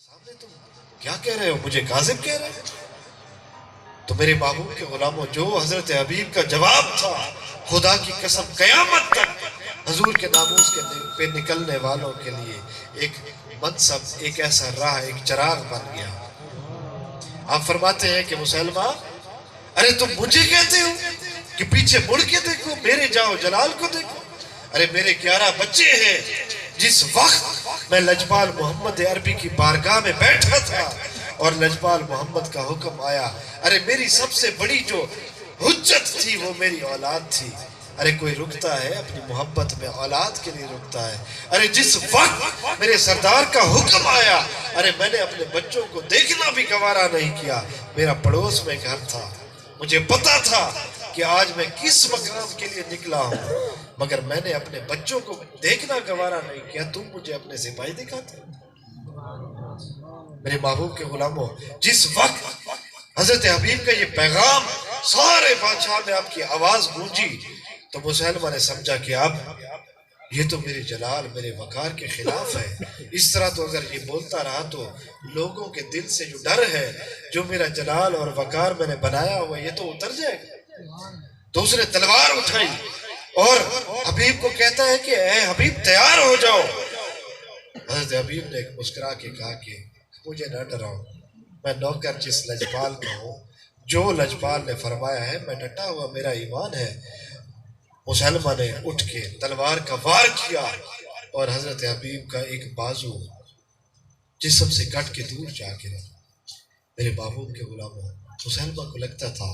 سامنے تم کیا کہہ رہے ہو؟ مجھے کاذب کہہ رہے ہو؟ تو میرے محبوب کے غلاموں، جو حضرت حبیب کا جواب تھا، خدا کی قسم قیامت تک حضور کے ناموس کے پہ نکلنے والوں کے لیے ایک منصب، ایک ایسا راہ، ایک چراغ بن گیا۔ آپ فرماتے ہیں کہ مسلمہ، ارے تم مجھے کہتے ہو کہ پیچھے مڑ کے دیکھو، میرے جاؤ جلال کو دیکھو۔ ارے میرے 11 بچے ہیں۔ جس وقت میں لجپال محمد عربی کی بارگاہ میں بیٹھا تھا اور لجپال محمد کا حکم آیا، ارے میری سب سے بڑی جو حجت تھی وہ میری اولاد تھی۔ ارے کوئی رکتا ہے اپنی محبت میں، اولاد کے لیے رکتا ہے۔ ارے جس وقت میرے سردار کا حکم آیا، ارے میں نے اپنے بچوں کو دیکھنا بھی گوارا نہیں کیا۔ میرا پڑوس میں گھر تھا، مجھے پتا تھا کہ آج میں کس مقام کے لیے نکلا ہوں، مگر میں نے اپنے بچوں کو دیکھنا گوارا نہیں کیا۔ تم مجھے اپنے سپاہی دکھاتے ہو؟ میرے محبوب کے غلاموں، جس وقت حضرت حبیب کا یہ پیغام سارے بادشاہ میں آپ کی آواز گونجی تو مسلمہ نے سمجھا کہ اب یہ تو میرے جلال، میرے وقار کے خلاف ہے۔ اس طرح تو اگر یہ بولتا رہا تو لوگوں کے دل سے جو ڈر ہے، جو میرا جلال اور وقار میں نے بنایا ہوا، یہ تو اتر جائے گا۔ تو اس نے تلوار اٹھائی اور حبیب کو کہتا ہے کہ اے حبیب تیار ہو جاؤ۔ حضرت حبیب نے مسکرا کے کہا کہ مجھے نہ ڈراؤ، میں نوکر جس لجپال کا ہوں، جو لجپال نے فرمایا ہے میں ڈٹا ہوا، میرا ایمان ہے۔ مسلمہ نے اٹھ کے تلوار کا وار کیا اور حضرت حبیب کا ایک بازو جسم سے کٹ کے دور جا گرا۔ میرے محبوب کے غلاموں، مسلمہ کو لگتا تھا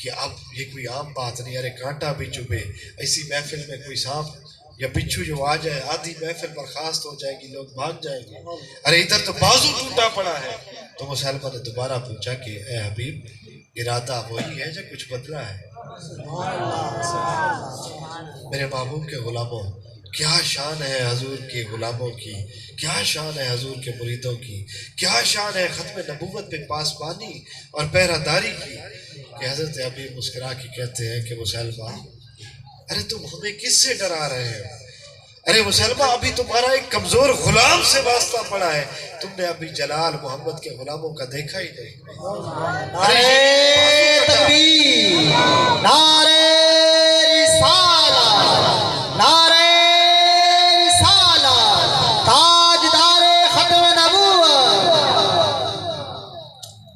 کہ اب یہ کوئی عام بات نہیں، ارے کانٹا بھی چبھے، ایسی محفل میں کوئی سانپ یا بچھو جو آ جائے، آدھی محفل برخاست ہو جائے گی، لوگ بھاگ جائیں گے، ارے ادھر تو بازو ٹوٹا پڑا ہے۔ تو مسلمہ نے دوبارہ پوچھا کہ اے حبیب، ارادہ وہی ہے جو کچھ بدلا ہے؟ میرے محبوب کے غلاموں، کیا شان ہے حضور کے غلاموں کی، کیا شان ہے حضور کے مریدوں کی، کیا شان ہے ختم نبوت پہ پاسبانی اور پہرہ داری کی، کہ حضرت حبیب مسکرا کے کہتے ہیں کہ مسلمہ، ارے تم ہمیں کس سے ڈرا رہے ہو؟ ارے مسلمہ، ابھی تمہارا ایک کمزور غلام سے واسطہ پڑا ہے، تم نے ابھی جلال محمد کے غلاموں کا دیکھا ہی نہیں۔ نعرے تکبیر، نعرے رسالہ، نعرے رسالہ، تاجدار ختم نبوت۔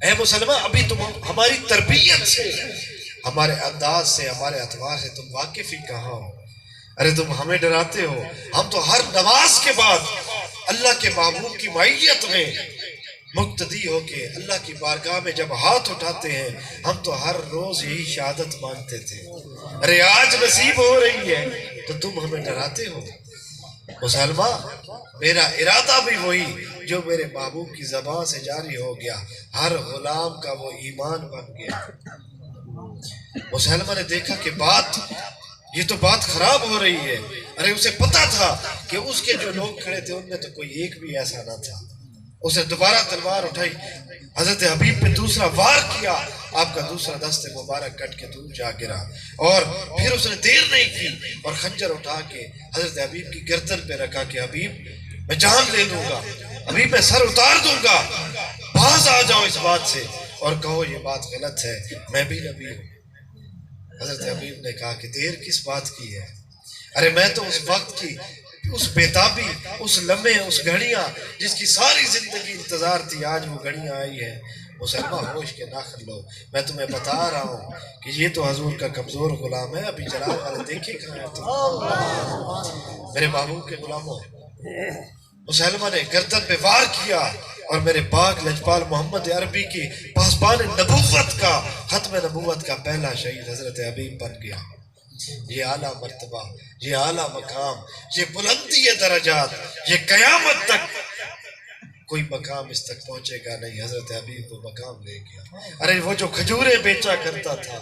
اے مسلمہ، ابھی تم ہماری تربیت سے، ہمارے انداز سے، ہمارے اعتبار سے تم واقف ہی کہاں ہو؟ ارے تم ہمیں ڈراتے ہو؟ ہم تو ہر نماز کے بعد اللہ کے محبوب کی معیت میں مقتدی ہو کے اللہ کی بارگاہ میں جب ہاتھ اٹھاتے ہیں، ہم تو ہر روز یہی شہادت مانگتے تھے۔ ارے آج نصیب ہو رہی ہے تو تم ہمیں ڈراتے ہو؟ مسلمہ، میرا ارادہ بھی وہی جو میرے محبوب کی زبان سے جاری ہو گیا، ہر غلام کا وہ ایمان بن گیا۔ مسلمہ نے دیکھا کہ یہ تو بات خراب ہو رہی ہے۔ ارے اسے پتا تھا کہ اس کے جو لوگ کھڑے تھے ان میں تو کوئی ایک بھی ایسا نہ تھا۔ اس نے دوبارہ تلوار اٹھائی، حضرت حبیب پہ دوسرا وار کیا، آپ کا دوسرا دست مبارک کٹ کے دور جا گرا، اور پھر اس نے دیر نہیں کی اور خنجر اٹھا کے حضرت حبیب کی گردن پہ رکھا کہ حبیب میں جان لے لوں گا، حبیب میں سر اتار دوں گا، باز آ جاؤ اس بات سے اور کہو یہ بات غلط ہے، میں بھی نبی ہوں۔ حضرت حبیب نے کہا کہ دیر کس بات کی ہے؟ ارے میں تو اس وقت کی، اس بیتابی، اس لمحے، اس گھڑیاں جس کی ساری زندگی انتظار تھی، آج وہ گھڑیاں آئی ہیں۔ مسلمہ ہوش کے ناخن لو، میں تمہیں بتا رہا ہوں کہ یہ تو حضور کا کمزور غلام ہے، ابھی جلال والے دیکھے کہاں ہے تم؟ میرے محبوب کے غلاموں، مسلمہ نے گردن پہ وار کیا اور میرے پاک لجپال محمد عربی کی پاسبان نبوت کا، ختم نبوت کا پہلا شہید حضرت حبیب بن گیا۔ یہ اعلیٰ مرتبہ، یہ اعلیٰ مقام، یہ بلندی درجات، یہ قیامت تک کوئی مقام اس تک پہنچے گا نہیں۔ حضرت حبیب وہ مقام لے گیا۔ ارے وہ جو کھجوریں بیچا کرتا تھا،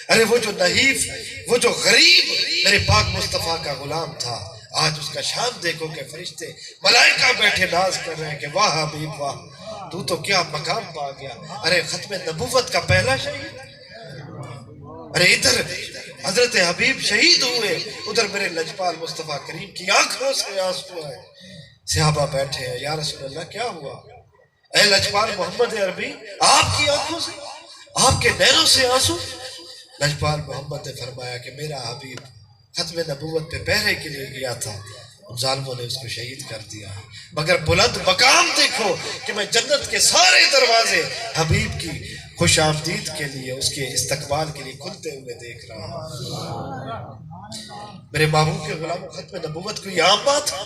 ارے وہ جو نحیف، وہ جو غریب میرے پاک مصطفیٰ کا غلام تھا، آج اس کا شان دیکھو کہ فرشتے ملائکہ بیٹھے ناز کر رہے ہیں کہ واہ حبیب واہ، تو کیا مقام پا گیا۔ ارے ختم نبوت کا پہلا شہید، ارے ادھر حضرت حبیب شہید ہوئے، ادھر میرے لجپال مصطفیٰ کریم کی آنکھوں سے آنسو ہے۔ صحابہ بیٹھے ہیں، یا رسول اللہ کیا ہوا؟ اے لجپال محمد عربی، آپ کی آنکھوں سے، آپ کے نینوں سے آنسو؟ لجپال محمد نے فرمایا کہ میرا حبیب ختم نبوت پہ پہرے کے لیے گیا تھا، ظالموں نے اس کو شہید کر دیا، مگر بلند مقام دیکھو کہ میں جنت کے سارے دروازے حبیب کی خوش آمدید کے لیے، اس کے استقبال کے لیے کھلتے ہوئے دیکھ رہا ہوں۔ میرے محبوب کے غلام، ختم نبوت کوئی عام بات ہے؟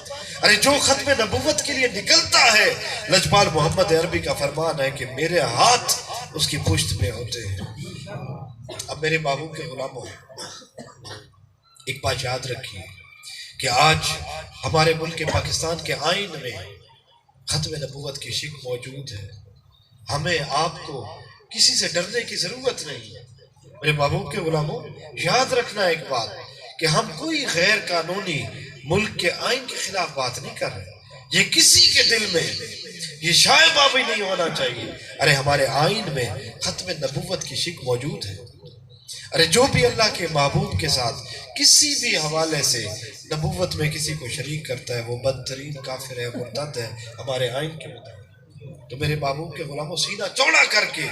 ارے جو ختم نبوت کے لیے نکلتا ہے، لجپال محمد عربی کا فرمان ہے کہ میرے ہاتھ اس کی پشت پہ ہوتے ہیں۔ اب میرے محبوب کے غلاموں، ایک بات یاد رکھیے کہ آج ہمارے ملک پاکستان کے آئین میں ختم نبوت کی شک موجود ہے۔ ہمیں آپ کو کسی سے ڈرنے کی ضرورت نہیں ہے۔ میرے محبوب کے غلاموں، یاد رکھنا ایک بات کہ ہم کوئی غیر قانونی ملک کے آئین کے خلاف بات نہیں کر رہے، یہ کسی کے دل میں یہ شائبہ بھی نہیں ہونا چاہیے۔ ارے ہمارے آئین میں ختم نبوت کی شک موجود ہے۔ ارے جو بھی اللہ کے محبوب کے ساتھ کسی بھی حوالے سے نبوت میں کسی کو شریک کرتا ہے، وہ بدترین کافر ہے، مرتد ہے ہمارے آئین کے مطابق۔ تو میرے محبوب کے غلاموں، سینہ چوڑا کر کے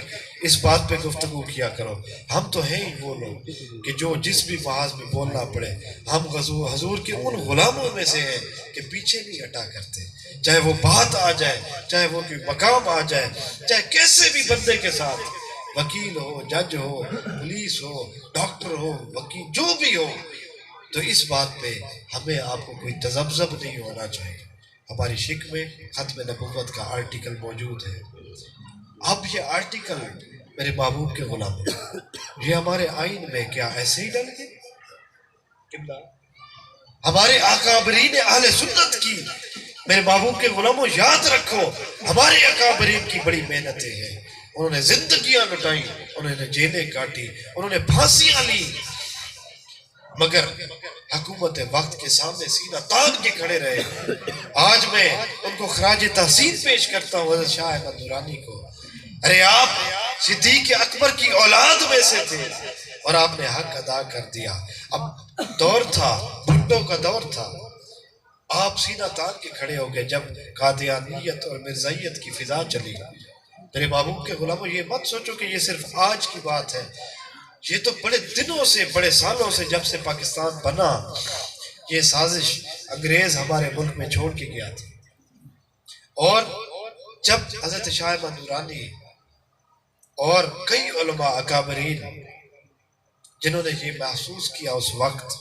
اس بات پہ گفتگو کیا کرو۔ ہم تو ہیں ہی وہ لوگ کہ جو جس بھی محاذ میں بولنا پڑے، ہم حضور کے ان غلاموں میں سے ہیں کہ پیچھے نہیں ہٹا کرتے، چاہے وہ بات آ جائے، چاہے وہ کوئی مقام آ جائے، چاہے کیسے بھی بندے کے ساتھ، وکیل ہو، جج ہو، پولیس ہو، ڈاکٹر ہو، وکیل جو بھی ہو، تو اس بات پہ ہمیں آپ کو کوئی تذبذب نہیں ہونا چاہیے۔ ہماری شک میں ختم نبوت کا آرٹیکل موجود ہے۔ اب یہ آرٹیکل میرے محبوب کے غلام، یہ ہمارے آئین میں کیا ایسے ہی ڈل گئے؟ ہمارے اکابرین اہل سنت کی، میرے محبوب کے غلاموں یاد رکھو، ہمارے اکابرین کی بڑی محنتیں ہیں۔ انہوں نے زندگیاں لٹائیں، انہوں نے جیلیں کاٹی، انہوں نے پھانسیاں لی، مگر حکومت وقت کے سامنے سینہ تان کے کھڑے رہے۔ آج میں ان کو خراج تحسین پیش کرتا ہوں، حضرت شاہ احمد نورانی کو۔ ارے آپ صدیق اکبر کی اولاد میں سے تھے اور آپ نے حق ادا کر دیا۔ اب دور تھا، بھٹو کا دور تھا، آپ سینہ تان کے کھڑے ہو گئے جب قادیانیت اور مرزائیت کی فضا چلی۔ میرے محبوب کے غلاموں، یہ مت سوچو کہ یہ صرف آج کی بات ہے، یہ تو بڑے دنوں سے، بڑے سالوں سے، جب سے پاکستان بنا، یہ سازش انگریز ہمارے ملک میں چھوڑ کے گیا تھا۔ اور جب حضرت شاہ احمد نورانی اور کئی علماء اکابرین جنہوں نے یہ محسوس کیا اس وقت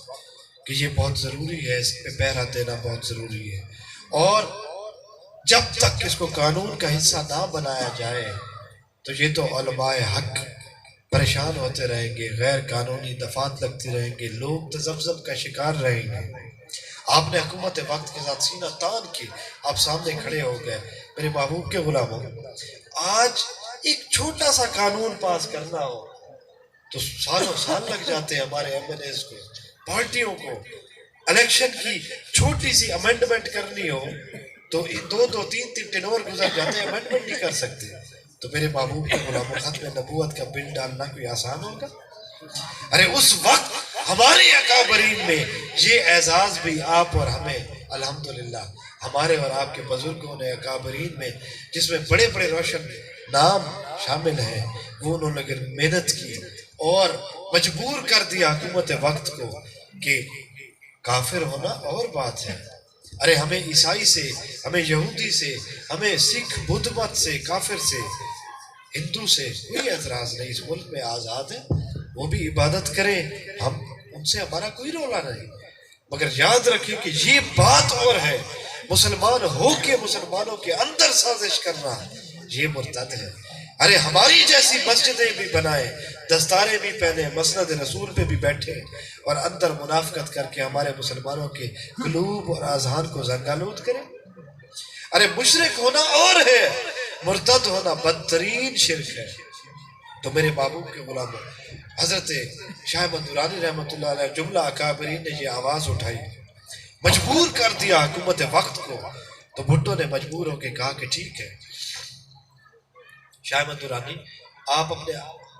کہ یہ بہت ضروری ہے، اس پہ پہرا دینا بہت ضروری ہے، اور جب تک اس کو قانون کا حصہ نہ بنایا جائے تو یہ تو علماء حق پریشان ہوتے رہیں گے، غیر قانونی دفعات لگتی رہیں گے، لوگ تذبذب کا شکار رہیں گے۔ آپ نے حکومت وقت کے ساتھ سینہ تان کی، آپ سامنے کھڑے ہو گئے۔ میرے محبوب کے غلاموں، آج ایک چھوٹا سا قانون پاس کرنا ہو تو سالوں سال لگ جاتے ہیں ہمارے ایم این ایز کو، پارٹیوں کو۔ الیکشن کی چھوٹی سی امینڈمنٹ کرنی ہو تو دو تین ٹینور گزر جاتے ہیں، امینڈمنٹ نہیں کر سکتے۔ تو میرے محبوب کے غلاموں، ختم نبوت کا بل ڈالنا کوئی آسان ہوگا؟ ارے اس وقت ہمارے اکابرین میں یہ اعزاز بھی آپ اور ہمیں الحمدللہ ہمارے اور آپ کے بزرگوں نے اکابرین میں، جس میں بڑے بڑے روشن نام شامل ہیں، وہ انہوں نے محنت کی اور مجبور کر دیا حکومت وقت کو کہ کافر ہونا اور بات ہے۔ ارے ہمیں عیسائی سے، ہمیں یہودی سے، ہمیں سکھ بدھ مت سے، کافر سے، ہندو سے کوئی اعتراض نہیں، اس ملک میں آزاد ہے، وہ بھی عبادت کریں، ہم ان سے ہمارا کوئی رولا نہیں۔ مگر یاد رکھیں کہ یہ بات اور ہے، مسلمان ہو کے مسلمانوں کے اندر سازش کرنا، یہ مرتد ہے۔ ارے ہماری جیسی مسجدیں بھی بنائیں، دستاریں بھی پہنے، مسند رسول پہ بھی بیٹھے اور اندر منافقت کر کے ہمارے مسلمانوں کے قلوب اور اذہان کو زنگالود کریں۔ ارے مشرک ہونا اور ہے، مرتد ہونا بدترین شرک ہے۔ تو میرے محبوب کے غلاموں، حضرت شاہ احمد نورانی رحمۃ اللہ علیہ جملہ اکابرین نے یہ آواز اٹھائی، مجبور کر دیا حکومت وقت کو۔ تو بھٹو نے مجبور ہو کے کہا کہ ٹھیک ہے، شاہ احمد نورانی آپ اپنے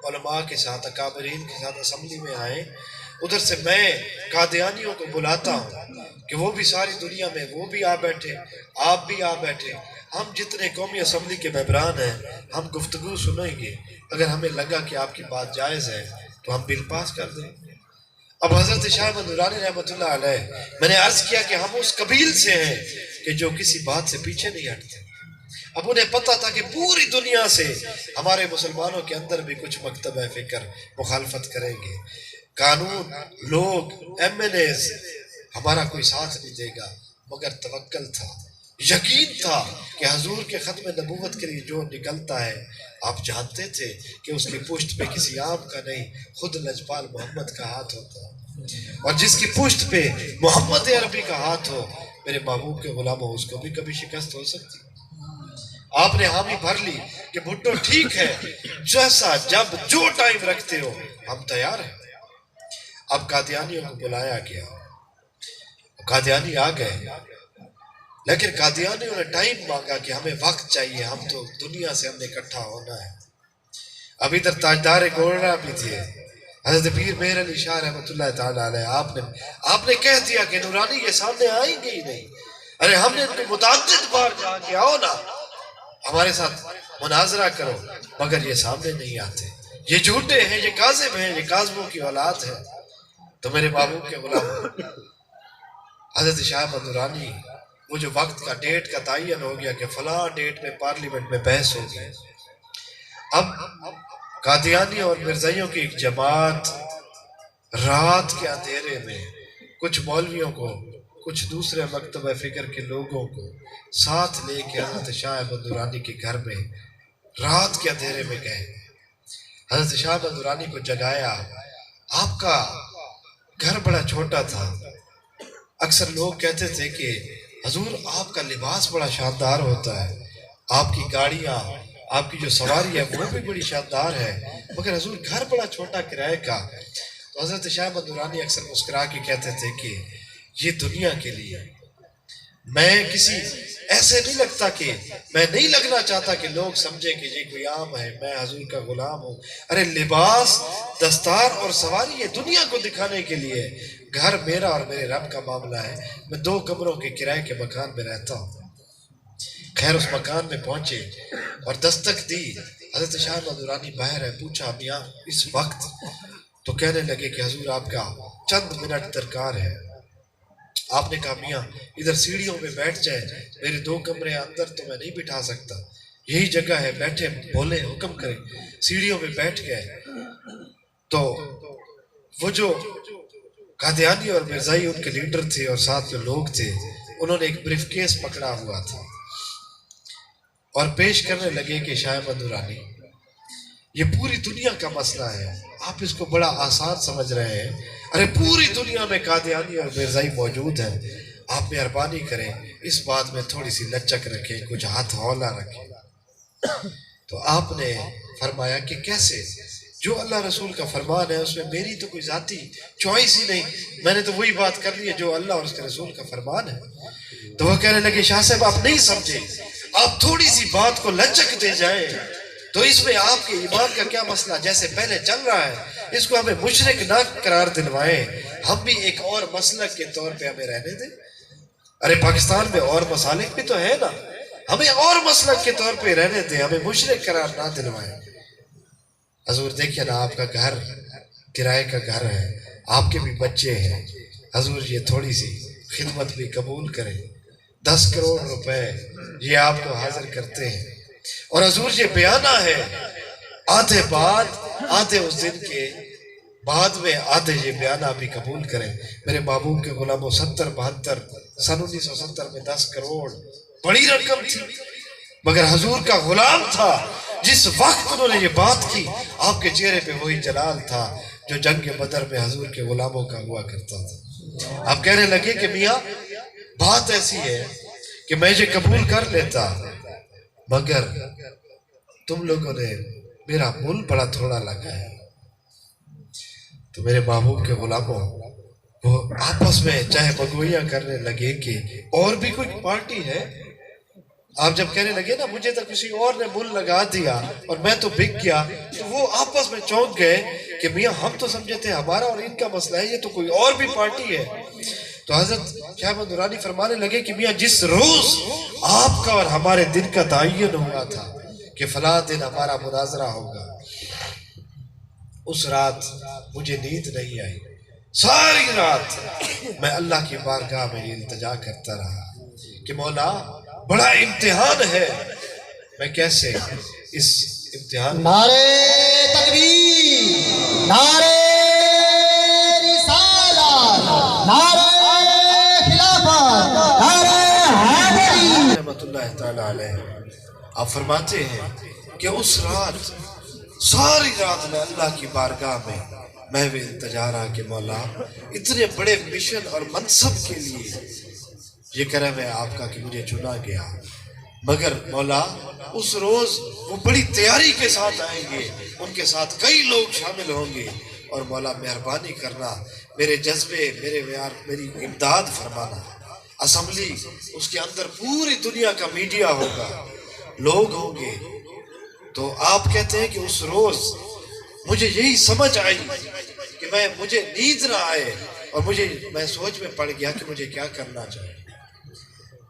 علماء کے ساتھ، اکابرین کے ساتھ اسمبلی میں آئیں ادھر سے میں قادیانیوں کو بلاتا ہوں کہ وہ بھی ساری دنیا میں وہ بھی آ بیٹھے، آپ بھی آ بیٹھے، ہم جتنے قومی اسمبلی کے ممبران ہیں ہم گفتگو سنیں گے، اگر ہمیں لگا کہ آپ کی بات جائز ہے تو ہم بل پاس کر دیں۔ اب حضرت شاہ احمد نورانی رحمۃ اللہ علیہ، میں نے عرض کیا کہ ہم اس قبیل سے ہیں کہ جو کسی بات سے پیچھے نہیں ہٹتے۔ اب انہیں پتہ تھا کہ پوری دنیا سے ہمارے مسلمانوں کے اندر بھی کچھ مکتب فکر مخالفت کریں گے، قانون، لوگ، ایم این ایز ہمارا کوئی ساتھ نہیں دے گا، مگر توکل تھا، یقین تھا کہ حضور کے ختم نبوت کے لیے جو نکلتا ہے، آپ جانتے تھے کہ اس کی پشت پہ کسی عام کا نہیں، خود لجپال محمد کا ہاتھ ہوتا ہے، اور جس کی پشت پہ محمد عربی کا ہاتھ ہو، میرے محبوب کے غلاموں، اس کو بھی کبھی شکست ہو سکتی۔ آپ نے حامی بھر لی کہ بھٹو ٹھیک ہے، جیسا جب جو ٹائم رکھتے ہو ہم تیار ہیں۔ اب قادیانیوں کو بلایا گیا، قادیانی آ گئے، لیکن قادیانیوں نے ٹائم مانگا کہ ہمیں وقت چاہیے، ہم تو دنیا سے ہم نے اکٹھا ہونا ہے۔ اب ادھر تاجدار گولڑا بھی تھے، حضرت پیر مہر علی شاہ رحمۃ اللہ تعالیٰ علیہ، آپ نے کہہ دیا کہ نورانی کے سامنے آئیں گے ہی نہیں۔ ارے ہم نے ان کو متعدد بار کہا کہ آؤ نا، ہمارے ساتھ مناظرہ کرو، مگر یہ سامنے نہیں آتے، یہ جھوٹے ہیں، یہ کاذب ہیں، یہ کاذبوں کی اولاد ہے۔ تو میرے محبوب کے غلام حضرت شاہ احمد نورانی، وہ جو وقت کا ڈیٹ کا تعین ہو گیا کہ فلاں ڈیٹ میں پارلیمنٹ میں بحث ہوگی، اب قادیانی اور مرزائیوں کی ایک جماعت رات کے اندھیرے میں کچھ مولویوں کو، کچھ دوسرے مکتب فکر کے لوگوں کو ساتھ لے کے حضرت شاہ احمد نورانی کے گھر میں رات کے اندھیرے میں گئے، حضرت شاہ احمد نورانی کو جگایا۔ آپ کا گھر بڑا چھوٹا تھا، اکثر لوگ کہتے تھے کہ حضور آپ کا لباس بڑا شاندار ہوتا ہے، آپ کی گاڑیاں، آپ کی جو سواری ہے وہ بھی بڑی شاندار ہے، مگر حضور گھر بڑا چھوٹا کرائے کا۔ تو حضرت شاہ احمد نورانی اکثر مسکرا کے کہتے تھے کہ یہ دنیا کے لیے، میں کسی ایسے نہیں لگتا کہ میں نہیں لگنا چاہتا کہ لوگ سمجھے کہ یہ کوئی عام ہے، میں حضور کا غلام ہوں۔ ارے لباس، دستار اور سواری یہ دنیا کو دکھانے کے لیے، گھر میرا اور میرے رب کا معاملہ ہے، میں 2 کمروں کے کرائے کے مکان میں رہتا ہوں۔ خیر اس مکان میں پہنچے اور دستک دی، حضرت شاہ احمد نورانی باہر ہے، پوچھا میاں اس وقت؟ تو کہنے لگے کہ حضور آپ کا چند منٹ درکار ہے۔ آپ نے کہا میاں ادھر سیڑھیوں پہ بیٹھ جائے، میرے 2 کمرے اندر تو میں نہیں بٹھا سکتا، یہی جگہ ہے، بیٹھے، بولے، حکم کریں۔ سیڑھیوں پہ بیٹھ گئے تو وہ جو قادیانی اور مرزائی ان کے لیڈر تھے اور ساتھ جو لوگ تھے، انہوں نے ایک بریف کیس پکڑا ہوا تھا اور پیش کرنے لگے کہ شاہ احمد نورانی یہ پوری دنیا کا مسئلہ ہے، آپ اس کو بڑا آسان سمجھ رہے ہیں، ارے پوری دنیا میں قادیانی اور مرزائی موجود ہیں، آپ مہربانی کریں اس بات میں تھوڑی سی لچک رکھیں، کچھ ہاتھ ہولا رکھیں۔ تو آپ نے فرمایا کہ کیسے؟ جو اللہ رسول کا فرمان ہے اس میں میری تو کوئی ذاتی چوائس ہی نہیں، میں نے تو وہی بات کر لی ہے جو اللہ اور اس کے رسول کا فرمان ہے۔ تو وہ کہنے لگے شاہ صاحب آپ نہیں سمجھے، آپ تھوڑی سی بات کو لچک دے جائیں تو اس میں آپ کے ایمان کا کیا مسئلہ، جیسے پہلے چل رہا ہے اس کو ہمیں مشرک نہ قرار دلوائیں، ہم بھی ایک اور مسلک کے طور پہ ہمیں رہنے دیں۔ ارے پاکستان میں اور مسالک بھی تو ہے نا، ہمیں اور مسلک کے طور پہ رہنے دیں، ہمیں مشرک قرار نہ دلوائیں۔ حضور دیکھیں نا آپ کا گھر کرائے کا گھر ہے، آپ کے بھی بچے ہیں، حضور یہ تھوڑی سی خدمت بھی قبول کریں، 10 کروڑ روپے یہ آپ کو حاضر کرتے ہیں، اور حضور یہ بیانہ ہے، آدھے بعد آدھے اس دن کے بعد میں آدھے یہ بیانہ بھی قبول کریں۔ میرے محبوب کے غلاموں 70-72 سن 1970 میں 10 کروڑ بڑی رقم تھی، مگر حضور کا غلام تھا، جس وقت انہوں نے یہ بات کی آپ کے چہرے پہ وہی جلال تھا جو جنگ بدر میں حضور کے غلاموں کا ہوا کرتا تھا۔ آپ کہنے لگے کہ میاں بات ایسی ہے کہ میں یہ قبول کر لیتا، مگر تم لوگوں نے میرا مل بڑا تھوڑا لگا ہے۔ تو میرے محبوب کے غلاموں وہ آپس میں چاہے بگویاں کرنے لگے کہ اور بھی کوئی پارٹی ہے، آپ جب کہنے لگے نا مجھے تو کسی اور نے مول لگا دیا اور میں تو بک گیا، تو وہ آپس میں چونک گئے کہ میاں ہم تو سمجھے تھے ہمارا اور ان کا مسئلہ ہے، یہ تو کوئی اور بھی پارٹی ہے۔ تو حضرت شاہ احمد نورانی فرمانے لگے کہ میاں جس روز آپ کا اور ہمارے دن کا تعین ہوا تھا کہ فلاں دن ہمارا مناظرہ ہوگا، اس رات مجھے نیند نہیں آئی، ساری رات میں اللہ کی بارگاہ میں یہ التجا کرتا رہا کہ مولا بڑا امتحان ہے، میں کیسے اس امتحان نعرے تکبیر، نعرے رسالت، نعرے خلافت، نعرے حیدری۔ رحمت اللہ تعالیٰ علیہ آپ فرماتے ہیں کہ اس رات ساری رات میں اللہ کی بارگاہ میں محو التجا رہا کہ مولا اتنے بڑے مشن اور منصب کے لیے یہ کرم ہے آپ کا کہ مجھے چنا گیا، مگر مولا اس روز وہ بڑی تیاری کے ساتھ آئیں گے، ان کے ساتھ کئی لوگ شامل ہوں گے، اور مولا مہربانی کرنا میرے جذبے میری امداد فرمانا۔ اسمبلی اس کے اندر پوری دنیا کا میڈیا ہوگا، لوگ ہوں گے، تو آپ کہتے ہیں کہ اس روز مجھے یہی سمجھ آئی کہ مجھے نیند نہ آئے اور میں سوچ میں پڑ گیا کہ مجھے کیا کرنا چاہیے۔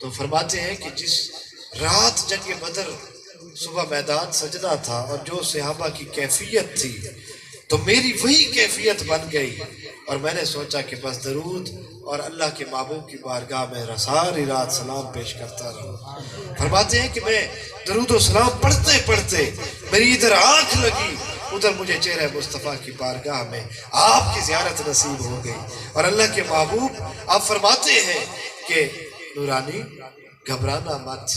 تو فرماتے ہیں کہ جس رات جنگ بدر صبح میدان سجنا تھا اور جو صحابہ کی کیفیت تھی تو میری وہی کیفیت بن گئی، اور میں نے سوچا کہ بس درود اور اللہ کے محبوب کی بارگاہ میں ساری رات سلام پیش کرتا رہا۔ فرماتے ہیں کہ میں درود و سلام پڑھتے پڑھتے میری ادھر آنکھ لگی، ادھر مجھے چہرہ مصطفیٰ کی بارگاہ میں آپ کی زیارت نصیب ہو گئی، اور اللہ کے محبوب آپ فرماتے ہیں کہ نورانی گھبرانا مت،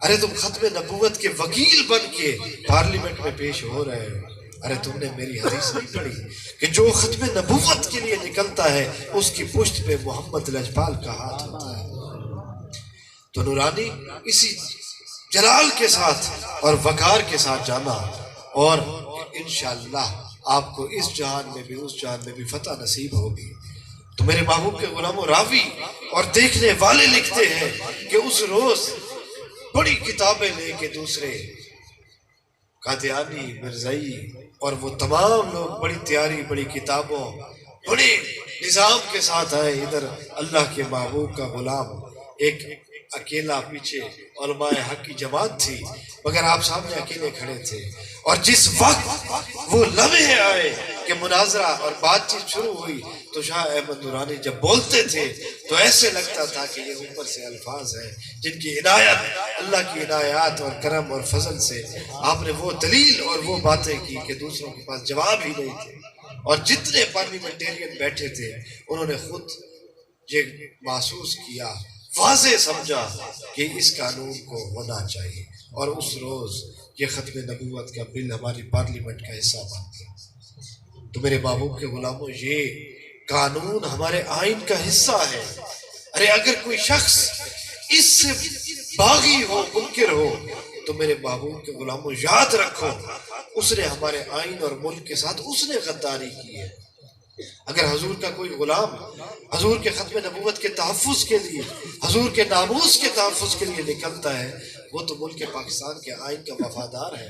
ارے تم ختم نبوت کے وکیل بن کے پارلیمنٹ میں پیش ہو رہے ہو، ارے تم نے میری حدیث نہیں پڑھی کہ جو ختم نبوت کے لیے نکلتا ہے اس کی پشت پہ محمد لجپال کا ہاتھ ہوتا ہے۔ تو نورانی اسی جلال کے ساتھ اور وقار کے ساتھ جانا، اور انشاءاللہ آپ کو اس جہان میں بھی اس جہان میں بھی فتح نصیب ہوگی۔ تو میرے محبوب کے غلام و راوی اور دیکھنے والے لکھتے ہیں کہ اس روز بڑی کتابیں لے کے دوسرے قادیانی، مرزائی اور وہ تمام لوگ بڑی تیاری، بڑی کتابوں، بڑے نظام کے ساتھ آئے۔ ادھر اللہ کے محبوب کا غلام ایک اکیلا، پیچھے علماء حق کی جماعت تھی، مگر آپ سامنے اکیلے کھڑے تھے، اور جس وقت وہ لمحے آئے کہ مناظرہ اور بات چیت شروع ہوئی تو شاہ احمد نورانی جب بولتے تھے تو ایسے لگتا تھا کہ یہ اوپر سے الفاظ ہیں جن کی عنایت، اللہ کی عنایات اور کرم اور فضل سے آپ نے وہ دلیل اور وہ باتیں کی کہ دوسروں کے پاس جواب ہی نہیں تھے، اور جتنے پارلیمنٹیرین بیٹھے تھے انہوں نے خود یہ محسوس کیا، واضح سمجھا کہ اس قانون کو ہونا چاہیے، اور اس روز یہ ختم نبوت کا بل ہماری پارلیمنٹ کا حصہ بن گیا۔ تو میرے محبوب کے غلاموں، یہ قانون ہمارے آئین کا حصہ ہے۔ ارے اگر کوئی شخص اس سے باغی ہو، منکر ہو، تو میرے محبوب کے غلاموں یاد رکھو اس نے ہمارے آئین اور ملک کے ساتھ اس نے غداری کی ہے۔ اگر حضور کا کوئی غلام حضور کے ختم نبوت کے تحفظ کے لیے، حضور کے ناموس کے تحفظ کے لیے نکلتا ہے، وہ تو ملک پاکستان کے آئین کا وفادار ہے۔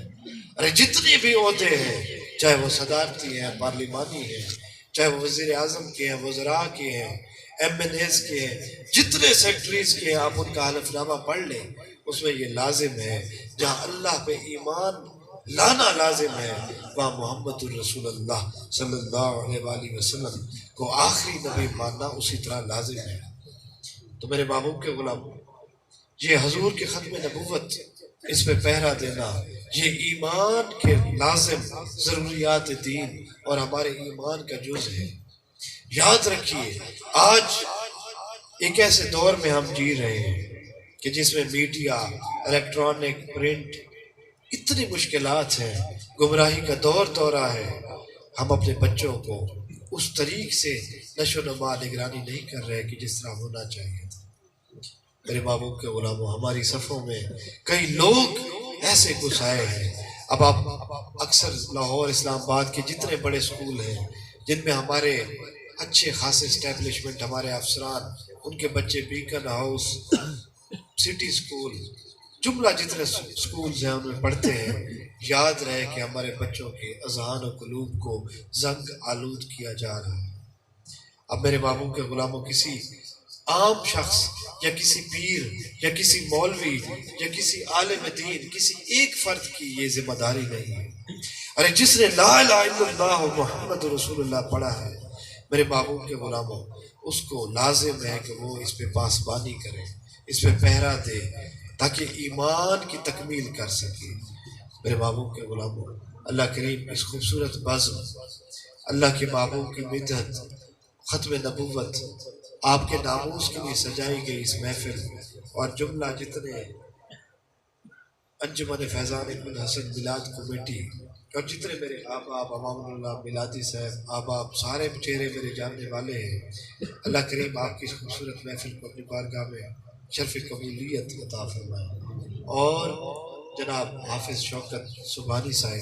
ارے جتنے بھی عہدے ہیں، چاہے وہ صدارتی ہیں، پارلیمانی ہیں، چاہے وہ وزیر اعظم کے ہیں، وزراء کے ہیں، ایم این ایز کے ہیں، جتنے سیکٹریز کے ہیں، آپ ان کا حلف نامہ پڑھ لیں، اس میں یہ لازم ہے جہاں اللہ پہ ایمان لانا لازم ہے، وہاں محمد الرسول اللہ صلی اللہ علیہ وآلہ وسلم کو آخری نبی ماننا اسی طرح لازم ہے۔ تو میرے محبوب کے غلام، یہ حضور کے ختم نبوت، اس پہ پہرا دینا، یہ ایمان کے لازم ضروریات دین اور ہمارے ایمان کا جز ہے۔ یاد رکھیے آج ایک ایسے دور میں ہم جی رہے ہیں کہ جس میں میڈیا، الیکٹرانک، پرنٹ، اتنی مشکلات ہیں، گمراہی کا دورہ ہے۔ ہم اپنے بچوں کو اس طریق سے نشو و نما نگرانی نہیں کر رہے کہ جس طرح ہونا چاہیے تھا۔ میرے محبوب کے غلاموں، ہماری صفوں میں کئی لوگ ایسے گھس آئے ہیں۔ اب آپ اکثر لاہور، اسلام آباد کے جتنے بڑے سکول ہیں جن میں ہمارے اچھے خاصے اسٹیبلشمنٹ، ہمارے افسران، ان کے بچے بیکن ہاؤس، سٹی سکول، جملہ جتنے اسکول ہیں ان میں پڑھتے ہیں، یاد رہے کہ ہمارے بچوں کے اذہان و قلوب کو زنگ آلود کیا جا رہا ہے۔ اب میرے محبوب کے غلاموں، کسی عام شخص یا کسی پیر یا کسی مولوی یا کسی عالم دین، کسی ایک فرد کی یہ ذمہ داری نہیں ہے۔ ارے جس نے لا الہ الا اللہ محمد رسول اللہ پڑھا ہے میرے محبوب کے غلاموں، اس کو لازم ہے کہ وہ اس پہ پاسبانی کرے، اس پہ پہرا دے، تاکہ ایمان کی تکمیل کر سکے۔ میرے محبوب کے غلاموں، اللہ کریم اس خوبصورت بزم، اللہ کے محبوب کی مدحت، ختم نبوت، آپ کے ناموس کے لیے سجائی گئی اس محفل، اور جملہ جتنے انجمن فیضان بن حسن میلاد کمیٹی اور جتنے میرے احباب امام اللہ میلادی صاحب احباب، سارے چہرے میرے جاننے والے ہیں، اللہ کریم آپ کی اس خوبصورت محفل کو اپنی بارگاہ میں شرف قبولیت عطا فرمائے۔ اور جناب حافظ شوکت سبحانی صاحب